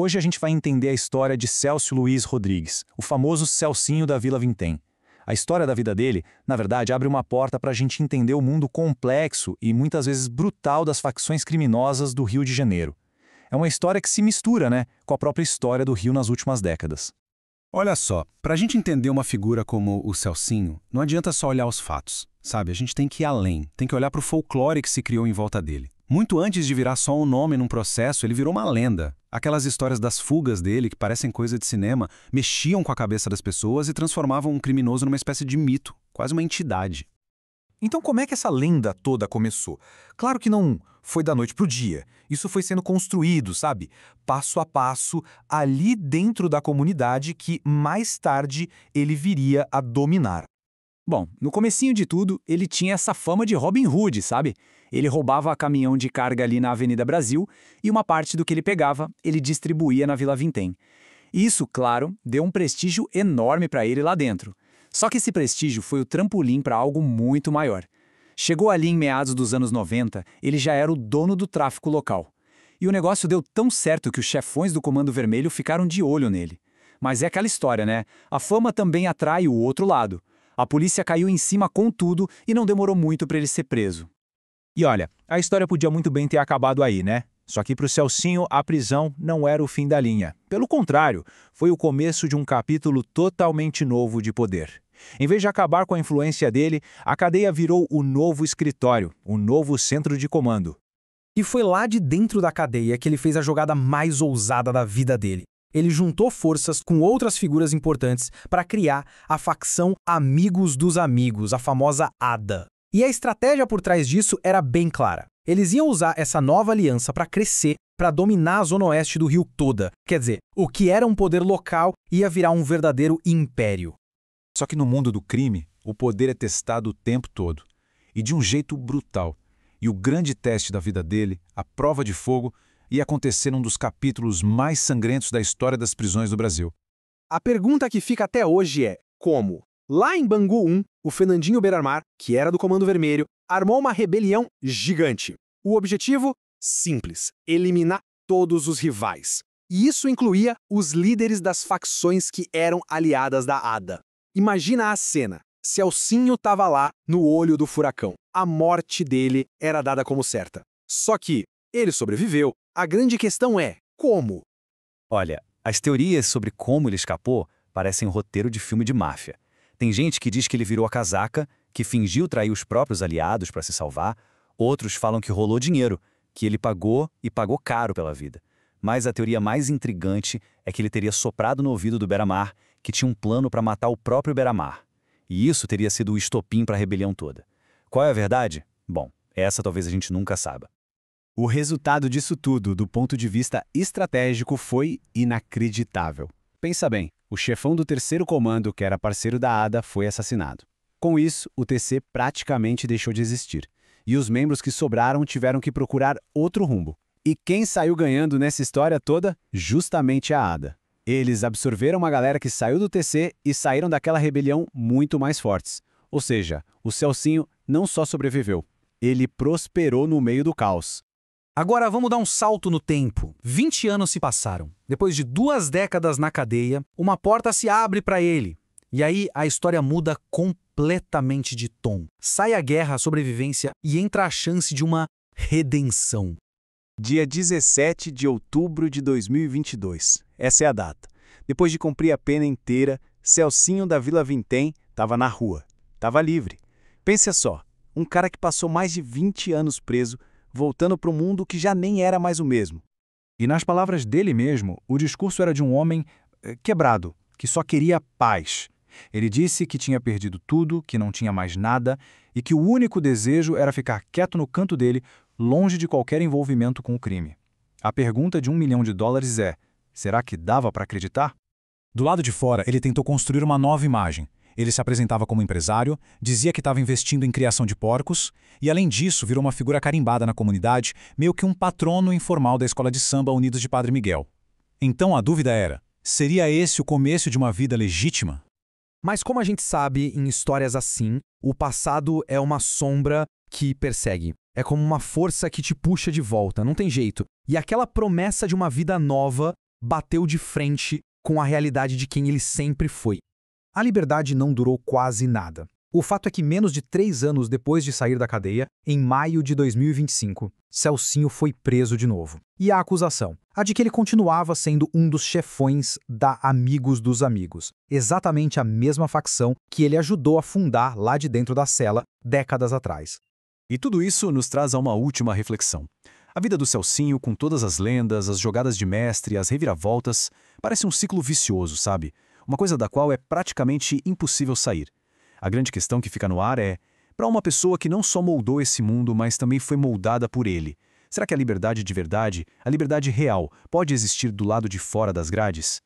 Hoje a gente vai entender a história de Célcio Luiz Rodrigues, o famoso Celcinho da Vila Vintém. A história da vida dele, na verdade, abre uma porta para a gente entender o mundo complexo e muitas vezes brutal das facções criminosas do Rio de Janeiro. É uma história que se mistura, com a própria história do Rio nas últimas décadas. Olha só, para a gente entender uma figura como o Celcinho, não adianta só olhar os fatos, sabe? A gente tem que ir além, tem que olhar para o folclore que se criou em volta dele. Muito antes de virar só um nome num processo, ele virou uma lenda. Aquelas histórias das fugas dele, que parecem coisa de cinema, mexiam com a cabeça das pessoas e transformavam um criminoso numa espécie de mito, quase uma entidade. Então como é que essa lenda toda começou? Claro que não foi da noite pro dia. Isso foi sendo construído, sabe? Passo a passo, ali dentro da comunidade que mais tarde ele viria a dominar. Bom, no comecinho de tudo, ele tinha essa fama de Robin Hood, sabe? Ele roubava caminhão de carga ali na Avenida Brasil e uma parte do que ele pegava, ele distribuía na Vila Vintém. Isso, claro, deu um prestígio enorme para ele lá dentro. Só que esse prestígio foi o trampolim para algo muito maior. Chegou ali em meados dos anos 90, ele já era o dono do tráfico local. E o negócio deu tão certo que os chefões do Comando Vermelho ficaram de olho nele. Mas é aquela história, né? A fama também atrai o outro lado. A polícia caiu em cima com tudo e não demorou muito para ele ser preso. E olha, a história podia muito bem ter acabado aí, né? Só que para o Celcinho, a prisão não era o fim da linha. Pelo contrário, foi o começo de um capítulo totalmente novo de poder. Em vez de acabar com a influência dele, a cadeia virou o novo escritório, o novo centro de comando. E foi lá de dentro da cadeia que ele fez a jogada mais ousada da vida dele. Ele juntou forças com outras figuras importantes para criar a facção Amigos dos Amigos, a famosa ADA. E a estratégia por trás disso era bem clara. Eles iam usar essa nova aliança para crescer, para dominar a zona oeste do Rio toda. Quer dizer, o que era um poder local ia virar um verdadeiro império. Só que no mundo do crime, o poder é testado o tempo todo. E de um jeito brutal. E o grande teste da vida dele, a prova de fogo, ia acontecer num dos capítulos mais sangrentos da história das prisões do Brasil. A pergunta que fica até hoje é: como? Lá em Bangu 1, o Fernandinho Beiramar, que era do Comando Vermelho, armou uma rebelião gigante. O objetivo? Simples: eliminar todos os rivais. E isso incluía os líderes das facções que eram aliadas da ADA. Imagina a cena. Celcinho estava lá, no olho do furacão. A morte dele era dada como certa. Só que ele sobreviveu. A grande questão é: como? Olha, as teorias sobre como ele escapou parecem um roteiro de filme de máfia. Tem gente que diz que ele virou a casaca, que fingiu trair os próprios aliados para se salvar. Outros falam que rolou dinheiro, que ele pagou e pagou caro pela vida. Mas a teoria mais intrigante é que ele teria soprado no ouvido do Beiramar, que tinha um plano para matar o próprio Beiramar. E isso teria sido o estopim para a rebelião toda. Qual é a verdade? Bom, essa talvez a gente nunca saiba. O resultado disso tudo, do ponto de vista estratégico, foi inacreditável. Pensa bem, o chefão do terceiro comando, que era parceiro da ADA, foi assassinado. Com isso, o TC praticamente deixou de existir. E os membros que sobraram tiveram que procurar outro rumo. E quem saiu ganhando nessa história toda? Justamente a ADA. Eles absorveram uma galera que saiu do TC e saíram daquela rebelião muito mais fortes. Ou seja, o Celcinho não só sobreviveu, ele prosperou no meio do caos. Agora vamos dar um salto no tempo. 20 anos se passaram. Depois de 2 décadas na cadeia, uma porta se abre para ele. E aí a história muda completamente de tom. Sai a guerra, a sobrevivência e entra a chance de uma redenção. Dia 17 de outubro de 2022. Essa é a data. Depois de cumprir a pena inteira, Celcinho da Vila Vintém estava na rua. Estava livre. Pensa só, um cara que passou mais de 20 anos preso, voltando para um mundo que já nem era mais o mesmo. E nas palavras dele mesmo, o discurso era de um homem quebrado, que só queria paz. Ele disse que tinha perdido tudo, que não tinha mais nada e que o único desejo era ficar quieto no canto dele, longe de qualquer envolvimento com o crime. A pergunta de $1 milhão é: será que dava para acreditar? Do lado de fora, ele tentou construir uma nova imagem. Ele se apresentava como empresário, dizia que estava investindo em criação de porcos e, além disso, virou uma figura carimbada na comunidade, meio que um patrono informal da escola de samba Unidos de Padre Miguel. Então a dúvida era: seria esse o começo de uma vida legítima? Mas como a gente sabe, em histórias assim, o passado é uma sombra que persegue. É como uma força que te puxa de volta, não tem jeito. E aquela promessa de uma vida nova bateu de frente com a realidade de quem ele sempre foi. A liberdade não durou quase nada. O fato é que menos de 3 anos depois de sair da cadeia, em maio de 2025, Celcinho foi preso de novo. E a acusação? A de que ele continuava sendo um dos chefões da Amigos dos Amigos, exatamente a mesma facção que ele ajudou a fundar lá de dentro da cela décadas atrás. E tudo isso nos traz a uma última reflexão. A vida do Celcinho, com todas as lendas, as jogadas de mestre, as reviravoltas, parece um ciclo vicioso, sabe? Uma coisa da qual é praticamente impossível sair. A grande questão que fica no ar é, para uma pessoa que não só moldou esse mundo, mas também foi moldada por ele, será que a liberdade de verdade, a liberdade real, pode existir do lado de fora das grades?